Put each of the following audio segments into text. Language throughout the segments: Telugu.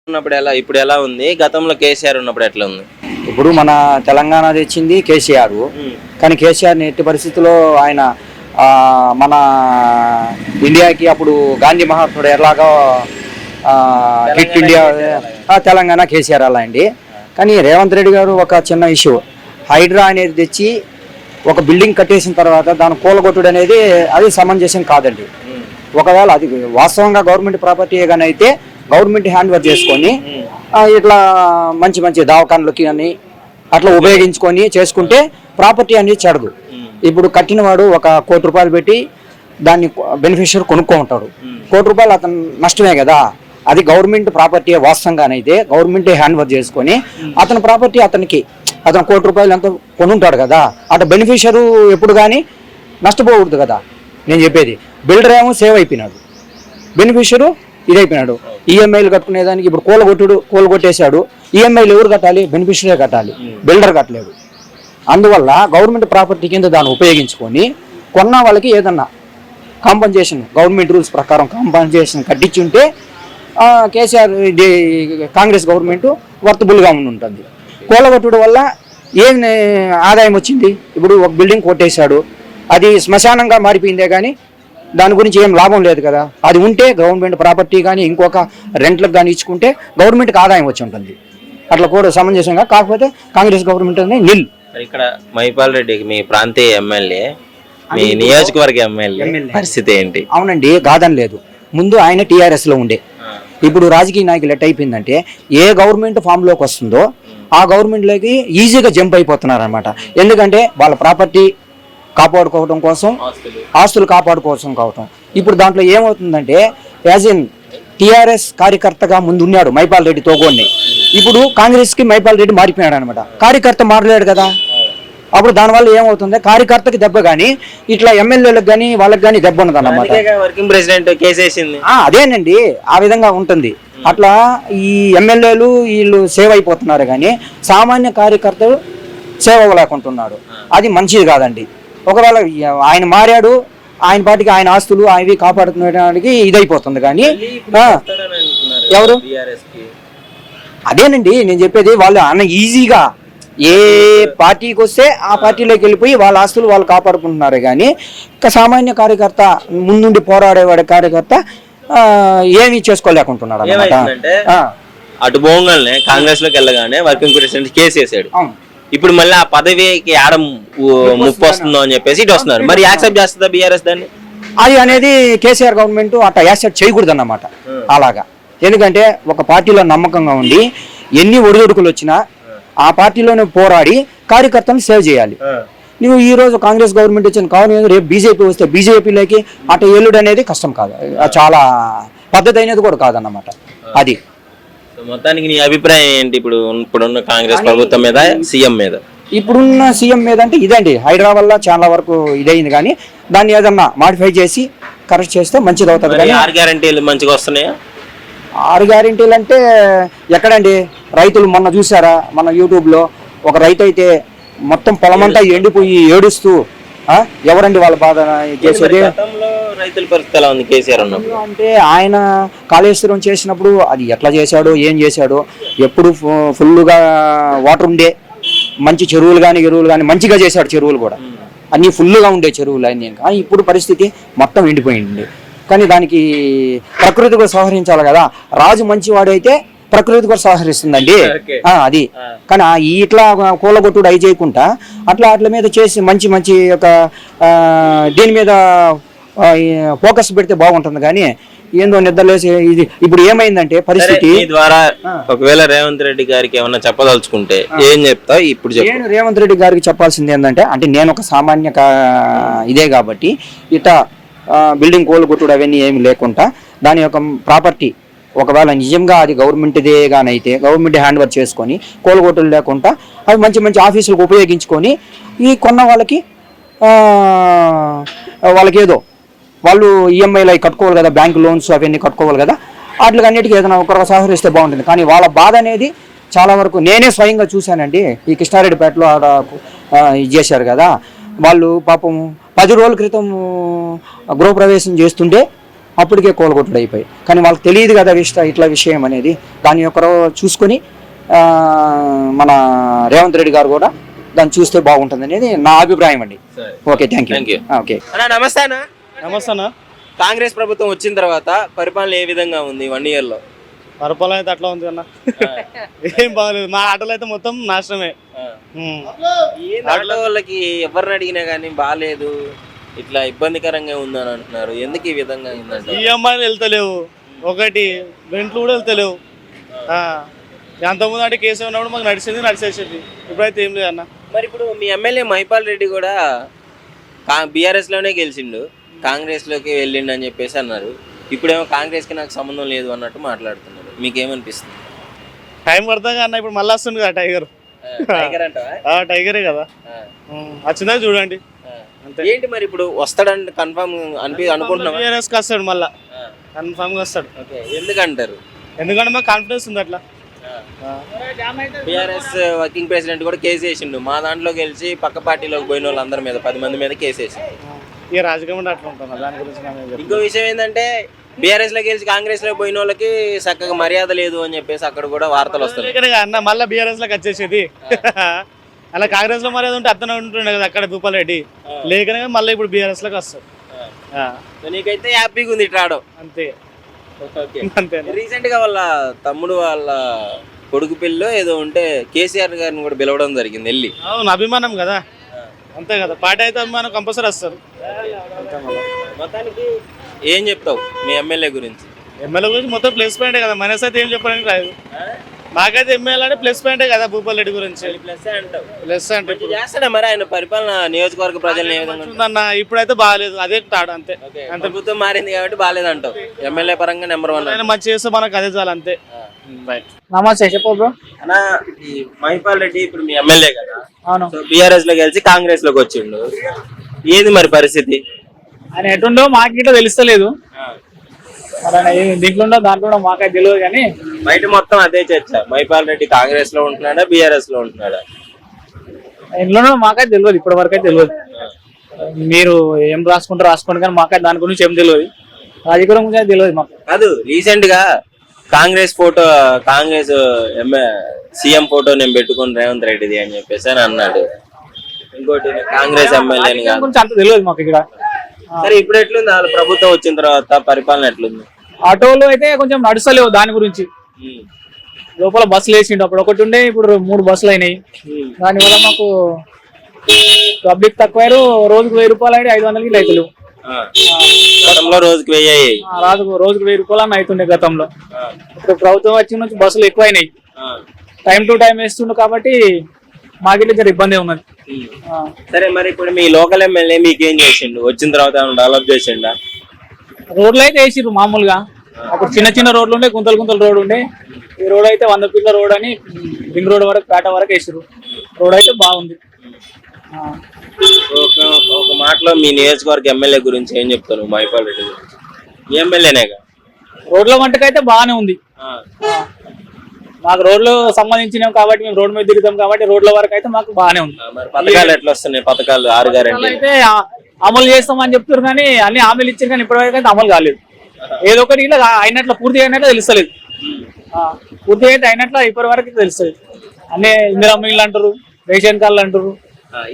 ఉన్నప్పుడు ఎలా ఇప్పుడు ఎలా ఉంది, గతంలో కేసీఆర్ ఉన్నప్పుడు ఎట్లా ఉంది? ఇప్పుడు మన తెలంగాణ తెచ్చింది కేసీఆర్. కానీ కేసీఆర్ని ఎట్టి పరిస్థితుల్లో ఆయన మన ఇండియాకి అప్పుడు గాంధీ మహాత్ముడు ఎలాగో హిట్ ఇండియా తెలంగాణ కేసీఆర్ అలా అండి. కానీ రేవంత్ రెడ్డి గారు ఒక చిన్న ఇష్యూ, హైడ్రా అనేది తెచ్చి ఒక బిల్డింగ్ కట్టేసిన తర్వాత దాన్ని కూలగొట్టుడు అనేది అది సమంజసం కాదండి. ఒకవేళ అది వాస్తవంగా గవర్నమెంట్ ప్రాపర్టీ కానీ అయితే గవర్నమెంట్ హ్యాండ్ ఓవర్ చేసుకొని ఇట్లా మంచి మంచి దవాఖానలకి అని అట్లా ఉపయోగించుకొని చేసుకుంటే ప్రాపర్టీ అనేది చెడదు. ఇప్పుడు కట్టినవాడు ₹1 కోటి పెట్టి దాన్ని బెనిఫిషియరీ కొనుక్కుంటాడు. ₹1 అతను నష్టమే కదా. అది గవర్నమెంట్ ప్రాపర్టీ వాస్తవంగానైతే గవర్నమెంట్ హ్యాండ్ ఓవర్ చేసుకొని అతని ప్రాపర్టీ అతను ₹1 ఎంత కొనుంటాడు కదా. అటు బెనిఫిషియరీ ఎప్పుడు కానీ నష్టపోకూడదు కదా. నేను చెప్పేది బిల్డర్ ఏమో సేవ్ అయిపోయినాడు, బెనిఫిషియరీ ఇదైపోయినాడు. ఈఎంఐలు కట్టుకునేదానికి ఇప్పుడు కూలగొట్టేశాడు. ఈఎంఐలు ఎవరు కట్టాలి? బెనిఫిషియరీ కట్టాలి, బిల్డర్ కట్టలేడు. అందువల్ల గవర్నమెంట్ ప్రాపర్టీ కింద దాన్ని ఉపయోగించుకొని కొన్న వాళ్ళకి ఏదన్నా కాంపన్సేషన్ గవర్నమెంట్ రూల్స్ ప్రకారం కాంపన్సేషన్ కట్టించి ఉంటే కేసీఆర్ కాంగ్రెస్ గవర్నమెంట్ వర్తబుల్గా ఉంటుంది. కూలగొట్టడం వల్ల ఏం ఆదాయం వచ్చింది? ఇప్పుడు ఒక బిల్డింగ్ కొట్టేశాడు, అది శ్మశానంగా మారిపోయిందే కానీ దాని గురించి ఏం లాభం లేదు కదా. అది ఉంటే గవర్నమెంట్ ప్రాపర్టీ కానీ ఇంకొక రెంట్లకు కానీ ఇచ్చుకుంటే గవర్నమెంట్కి ఆదాయం వచ్చి ఉంటుంది. అట్లా కూడా సమంజసంగా. కాకపోతే కాంగ్రెస్ గవర్నమెంట్ నిల్. ఇక్కడ మైపాల్ రెడ్డి మీ ప్రాంతీయ ఎమ్మెల్యే, మీ నియోజకవర్గ ఎమ్మెల్యే పరిస్థితి ఏంటి? అవునండి, కాదని లేదు. ముందు ఆయన టీఆర్ఎస్ లో ఉండే. ఇప్పుడు రాజకీయ నాయకులు ఎట్ అయిపోయిందంటే ఏ గవర్నమెంట్ ఫామ్ లోకి వస్తుందో ఆ గవర్నమెంట్ లోకి ఈజీగా జంప్ అయిపోతున్నారు అనమాట. ఎందుకంటే వాళ్ళ ప్రాపర్టీ కాపాడుకోవడం కోసం, ఆస్తులు కాపాడుకోవడం కావటం. ఇప్పుడు దాంట్లో ఏమవుతుందంటే యాజ్ ఇన్ టీఆర్ఎస్ కార్యకర్తగా ముందు ఉన్నాడు మైపాల్ రెడ్డి తోగోడిని. ఇప్పుడు కాంగ్రెస్కి మైపాల్ రెడ్డి మారిపోయాడు అనమాట. కార్యకర్త మారలేడు కదా. అప్పుడు దానివల్ల ఏమవుతుంది, కార్యకర్తకి దెబ్బ కానీ ఇట్లా ఎమ్మెల్యేలకు కానీ వాళ్ళకి కానీ దెబ్బ ఉన్నది అన్నమాట. వర్కింగ్ ప్రెసిడెంట్ కేసేసింది. అదేనండి, ఆ విధంగా ఉంటుంది. అట్లా ఈ ఎమ్మెల్యేలు వీళ్ళు సేవ్ అయిపోతున్నారు కానీ సామాన్య కార్యకర్తలు సేవ్ అవ్వలేకుంటున్నాడు. అది మంచిది కాదండి. ఒకవేళ ఆయన మారాడు, ఆయన పాటికి ఆయన ఆస్తులు అవి కాపాడుకునేడానికి ఇదైపోతుంది. కానీ ఎవరు? అదేనండి నేను చెప్పేది. వాళ్ళు అన్న ఈజీగా ఏ పార్టీకి వస్తే ఆ పార్టీలోకి వెళ్ళిపోయి వాళ్ళ ఆస్తులు వాళ్ళు కాపాడుకుంటున్నారు. కానీ ఇంకా సామాన్య కార్యకర్త, ముందుండి పోరాడేవాడి కార్యకర్త ఏమీ చేసుకోలేకుంటున్నాడు అన్నమాట. అటు పోగానే కాంగ్రెస్ లోకి వెళ్ళగానే వర్కింగ్ ప్రెసిడెంట్ కేసు వేసాడు. ఇప్పుడు మళ్ళీ ఆ పదవికి ఆడం ముప్పు వస్తుందో అని చెప్పేసి ఇటు వస్తున్నారు. మరి యాక్సెప్ట్ చేస్తుందా బీఆర్ఎస్ దాన్ని? అది అనేది కేసీఆర్ గవర్నమెంట్ అట్లా యాక్సెప్ట్ చేయకూడదు అన్నమాట. అలాగా. ఎందుకంటే ఒక పార్టీలో నమ్మకంగా ఉండి ఎన్ని ఒడిదొడుకులు వచ్చినా ఆ పార్టీలోనే పోరాడి కార్యకర్తలను సేవ్ చేయాలి. నువ్వు ఈ రోజు కాంగ్రెస్ గవర్నమెంట్ వచ్చిన కావాలి, రేపు బీజేపీ వస్తే బీజేపీలోకి అటు ఎల్లుడు అనేది కష్టం కాదు, చాలా పద్ధతి అయినది కూడా కాదన్నమాట. అది మొత్తానికి నీ అభిప్రాయం ఏంటి ఇప్పుడున్న కాంగ్రెస్ ప్రభుత్వం మీద, సీఎం మీద? ఇప్పుడున్న సీఎం మీద అంటే ఇదండి, హైడ్రా వల్ల చాలా వరకు ఇదైంది. కానీ దాన్ని ఏదన్నా మాడిఫై చేసి కరెక్ట్ చేస్తే మంచిది అవుతుంది. కానీ 6 గ్యారెంటీలు మంచిగా వస్తున్నాయా? 6 గ్యారెంటీలు అంటే ఎక్కడండి? రైతులు మొన్న చూసారా మన యూట్యూబ్లో, ఒక రైతు అయితే మొత్తం పొలమంతా ఎండిపోయి ఏడుస్తూ, ఎవరండి వాళ్ళ బాధ చేసేది? రైతుల పరిస్థితి ఎలా ఉంది కేసీఆర్ ఉన్నప్పుడు? అంటే ఆయన కాళేశ్వరం చేసినప్పుడు అది ఎట్లా చేశాడో, ఏం చేశాడో, ఎప్పుడు ఫుల్గా వాటర్ ఉండే మంచి చెరువులు కానీ ఎరువులు కానీ మంచిగా చేశాడు. చెరువులు కూడా అన్నీ ఫుల్గా ఉండే చెరువులు అన్నీ. కానీ ఇప్పుడు పరిస్థితి మొత్తం ఎండిపోయింది. కానీ దానికి ప్రకృతి కూడా సహకరించాలి కదా. రాజు మంచివాడైతే ప్రకృతి కూడా సహకరిస్తుందండి. అది. కానీ ఇట్లా కూలగొట్టుడు అయి చేయకుండా అట్లా మీద చేసి మంచి మంచి ఒక దీని మీద ఫోకస్ పెడితే బాగుంటుంది. కానీ ఏందో నిద్రలేసి ఇది ఇప్పుడు ఏమైందంటే పరిస్థితి ద్వారా ఒకవేళ రేవంత్ రెడ్డి గారికి ఏమన్నా చెప్పదలుచుకుంటే ఏం చెప్తా? ఇప్పుడు నేను రేవంత్ రెడ్డి గారికి చెప్పాల్సింది ఏంటంటే, అంటే నేను ఒక సామాన్య ఇదే కాబట్టి ఇట్లా బిల్డింగ్ కూలగొట్టుడు అవన్నీ ఏమి లేకుండా దాని యొక్క ప్రాపర్టీ ఒకవేళ నిజంగా అది గవర్నమెంట్దే గానైతే గవర్నమెంట్ హ్యాండ్ ఓవర్ చేసుకొని కూలగొట్టులు లేకుండా అవి మంచి మంచి ఆఫీసులకు ఉపయోగించుకొని ఈ కొన్న వాళ్ళకి ఏదో వాళ్ళు ఈఎంఐలు అవి కట్టుకోవాలి కదా, బ్యాంక్ లోన్స్ అవన్నీ కట్టుకోవాలి కదా. వాటికి అన్నిటికీ ఏదైనా ఒకరు సహకరిస్తే బాగుంటుంది. కానీ వాళ్ళ బాధ అనేది చాలా వరకు నేనే స్వయంగా చూశానండి. ఈ కృష్ణారెడ్డిపేటలో ఆడ ఇది చేశారు కదా, వాళ్ళు పాపం 10 రోజుల క్రితం గృహప్రవేశం చేస్తుంటే అప్పటికే కోలగొట్టుడు అయిపోయి. కానీ వాళ్ళకి తెలియదు కదా ఇట్లా విషయం అనేది. దాని యొక్క చూసుకొని మన రేవంత్ రెడ్డి గారు కూడా దాన్ని చూస్తే బాగుంటుంది అనేది నా అభిప్రాయం అండి. Okay, thank you. ఓకే అన్నా, నమస్తే అన్న. నమస్తే అన్న. కాంగ్రెస్ ప్రభుత్వం వచ్చిన తర్వాత పరిపాలన ఏ విధంగా ఉంది 1 year లో? పరిపాలన అయితే అట్లా ఉంది అన్న, ఏం బాగలేదు. మా ఆటలు అయితే మొత్తం నాశనమే. ఆటో వాళ్ళకి ఎవరిని అడిగినా కానీ బాగాలేదు, ఇట్లా ఇబ్బందికరంగా ఉందని అంటున్నారు. ఎందుకు ఈ విధంగా ఉందంటే ఈఎంఐలు వెళ్తలేవు, ఒకటి రెంట్లు కూడా వెళ్తలేవు. అంతకుముందు అంటే కేసు ఉన్నప్పుడు మాకు నడిచేసేది, ఇప్పుడైతే ఏం లేదు అన్న. మరి ఇప్పుడు మీ ఎమ్మెల్యే మహిపాల్ రెడ్డి కూడా బీఆర్ఎస్ లోనే గెలిచిండు, కాంగ్రెస్ లోకి వెళ్ళిండు అని చెప్పేసి అన్నారు. ఇప్పుడేమో కాంగ్రెస్ కి నాకు సంబంధం లేదు అన్నట్టు మాట్లాడుతున్నారు. మీకేమనిపిస్తుంది? టైం పడతాగా అన్న, ఇప్పుడు మళ్ళీ వస్తుంది కదా టైగర్. టైగరే కదా, వచ్చిందా చూడండి అంతే. ఏంటి మరి ఇప్పుడు వస్తాడంటే కన్ఫర్మ్ అనుకుంటున్నాం. బీఆర్ఎస్ కి వస్తాడు, మళ్ళా కన్ఫర్మ్ గా వస్తాడు. ఎందుకంటారు? ఎందుకంటే మాకు కాన్ఫిడెన్స్ ఉంది అట్లా. బీఆర్ఎస్ వర్కింగ్ ప్రెసిడెంట్ కూడా కేసు వేసిండు, మా దాంట్లో గెలిచి పక్క పార్టీలోకి పోయిన వాళ్ళందరి మీద 10 మంది మీద కేసు వేసిండు. ఇక రాజకీయం అట్లా ఉంటుంది, దాని గురించి. ఇంకో విషయం ఏంటంటే బీఆర్ఎస్ లో గెలిచి కాంగ్రెస్ లో పోయిన వాళ్ళకి చక్కగా మర్యాద లేదు అని చెప్పేసి అక్కడ కూడా వార్తలు వస్తాయి అన్న. మళ్ళీ బీఆర్ఎస్ లోకి వచ్చేసేది అలా కాంగ్రెస్ లో మర్యాద ఉంటే అతను ఉంటుండే కదా అక్కడ భూపాల్ రెడ్డి, లేకనే మళ్ళీ ఇప్పుడు బీఆర్ఎస్ లోకి వస్తాడు. నీకైతే హ్యాపీగా ఉంది ఇట్లా రావడం అంతే. అంతే. రీసెంట్ గా వాళ్ళ తమ్ముడు వాళ్ళ కొడుకు పెళ్ళిలో ఏదో ఉంటే కేసీఆర్ గారిని కూడా పిలవడం జరిగింది వెళ్ళి. అవును, అభిమానం కదా, అంతే కదా. పార్టీ అయితే అభిమానం కంపల్సరీ వస్తారు. మొత్తానికి ఏం చెప్తావు మీ ఎమ్మెల్యే గురించి? ఎమ్మెల్యే గురించి మొత్తం ప్లస్ పాయింటే కదా, మైనస్ అయితే ఏం చెప్పడానికి రాదు. మాకైతే ఎమ్మెల్యే అంటే ప్లస్ పాయింటే కదా భూపాల్ రెడ్డి గురించి. ప్లస్ అంటే చేస్తాడా మరి ఆయన పరిపాలన నియోజకవర్గ ప్రజల్ని అన్న? ఇప్పుడైతే బాగాలేదు, అదే తాడు అంతే. ప్రభుత్వం మారింది కాబట్టి బాగాలేదు అంటావు. ఎమ్మెల్యే పరంగా నెంబర్ 1 ఆయన మంచి చేస్తే మనకు అదే చాలు అంతే. నమస్తే, చెప్పు బ్రో. అన్నా, ఈ మహిపాల్ రెడ్డి ఇప్పుడు మీ ఎమ్మెల్యే కదా? అవును. బీఆర్ఎస్ లో గెలిచి కాంగ్రెస్ లోకి వచ్చిండు, ఏది మరి పరిస్థితి? ఆయన ఎటుండో మాకు ఇట్లా తెలుస్తలేదు, దీంట్లో దాంట్లో మాకైతే తెలియదు. కానీ బయట మొత్తం అదే చర్చ, మహిపాల్ రెడ్డి కాంగ్రెస్ లో ఉంటున్నాడా బీఆర్ఎస్ లో ఉంటున్నాడా? ఇంట్లోనో మాకైతే తెలియదు, ఇప్పటి వరకు అయితే తెలియదు. మీరు ఏం రాసుకోండి, కానీ మాకైతే దాని గురించి ఏం తెలియదు, రాజకీయం గురించి అయితే తెలియదు మాకు. కాదు, రీసెంట్ గా కాంగ్రెస్ సీఎం ఫోటో నేను పెట్టుకుని రేవంత్ రెడ్డిది అని చెప్పేసి అని అన్నాడు. ఇంకోటి కాంగ్రెస్ ఎమ్మెల్యే గురించి అంత తెలియదు మాకు ఇక్కడ. సరే, ఇప్పుడు ఎట్లుంది వాళ్ళ ప్రభుత్వం వచ్చిన తర్వాత పరిపాలన ఎట్లుంది? ఆటోలు అయితే కొంచెం నడుస్తలేవు, దాని గురించి. లోపల బస్సులు వేసిండు, అప్పుడు ఒకటి ఉండే, ఇప్పుడు 3 బస్సులు అయినాయి. దానివల్ల మాకు పబ్లిక్ తక్కువ, రోజుకు 1000 రూపాయలు అయితే 500కి రైతులు. గతంలో రోజుకి 1000, రోజుకు 1000 రూపాయలు అని అవుతుండే గతంలో. ఇప్పుడు ప్రభుత్వం వచ్చిన నుంచి బస్సులు ఎక్కువ అయినాయి, టైం టు టైం వేస్తుండే కాబట్టి మాకిట్లా జర ఇబ్బంది ఉన్నది. సరే, మరి ఇప్పుడు మీ లోకల్ ఎమ్మెల్యే మీకేం చేసిండు? వచ్చిన తర్వాత డెవలప్ చేసిండా? రోడ్లు అయితే వేసిర్రు మామూలుగా. అప్పుడు చిన్న రోడ్లు ఉండే, గుంతలు రోడ్ ఉండే. ఈ రోడ్ అయితే 100 ఫీట్ల రోడ్ అని రింగ్ రోడ్ వరకు, పేట వరకు వేసిర్రు. రోడ్ అయితే బాగుంది. ఒక మాటలో మీ నియోజకవర్గ ఎమ్మెల్యే గురించి ఏం చెప్తాను? మహిపాల్ రెడ్డి గురించి. మీ ఎమ్మెల్యేనేగా? రోడ్ల వంటకైతే బాగానే ఉంది. మాకు రోడ్లు సంబంధించినవి కాబట్టి మేము రోడ్ మీద తిరుగుతాం కాబట్టి రోడ్ల వరకు అయితే మాకు బాగానే ఉంది. పథకాలు ఎట్లా వస్తున్నాయి? పథకాలు 6 గ్యారెంటీలు అయితే అమలు చేస్తామని చెప్తారు, కానీ అన్ని హామీలు ఇచ్చారు, కానీ ఇప్పటివరకు అయితే అమలు కాలేదు. ఏదో ఒకటి ఇలా అయినట్లు, పూర్తిగా అయినట్లు తెలుస్తలేదు. పూర్తిగా అయితే అయినట్లు ఇప్పటి వరకు తెలుస్తలేదు. అన్నీ ఇందిరా మిల్లు అంటారు, రేషన్ కార్డులు అంటారు.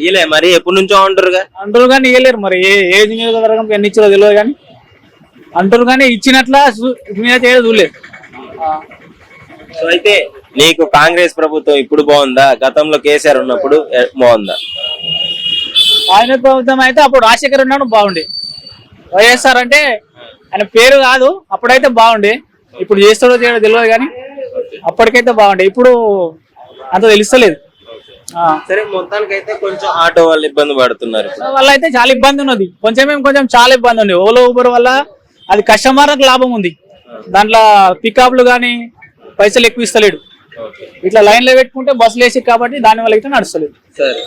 ఇలే మరి ఎప్పటి నుంచో అంటారు కానీ ఇవ్వలేరు. మరి ఏ నియోజకవర్గం ఎన్ని ఇచ్చారో తెలియదు, కానీ అంటారు, కానీ ఇచ్చినట్ల చూడలేదు. సో అయితే నీకు కాంగ్రెస్ ప్రభుత్వం ఇప్పుడు బాగుందా? గతంలో కేసీఆర్ ఉన్నప్పుడు బాగుందా? కాంగ్రెస్ ప్రభుత్వం అయితే అప్పుడు రాజశేఖర్ ఉన్నాడు బాగుండే. వైఎస్ఆర్ అంటే ఆయన పేరు కాదు, అప్పుడైతే బాగుండే. ఇప్పుడు చేస్తాడో చేయడో తెలియదు, కానీ అప్పటికైతే బాగుండే. ఇప్పుడు అంత తెలుస్తలేదు. సరే, మొత్తానికి అయితే కొంచెం ఆటో వాళ్ళు ఇబ్బంది పడుతున్నారు. వల్ల అయితే చాలా ఇబ్బంది ఉన్నది, కొంచెం చాలా ఇబ్బంది ఉంది. ఓలా ఊబర్ వల్ల అది కస్టమర్లకు లాభం ఉంది. దాంట్లో పికప్లు కానీ పైసలు ఎక్కువ ఇస్తలేడు. ఇట్లా లైన్ లో పెట్టుకుంటే బస్సులు వేసి కాబట్టి దాని వల్ల అయితే నడుస్తలేదు. సరే,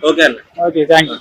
ఓకే, థ్యాంక్ యూ.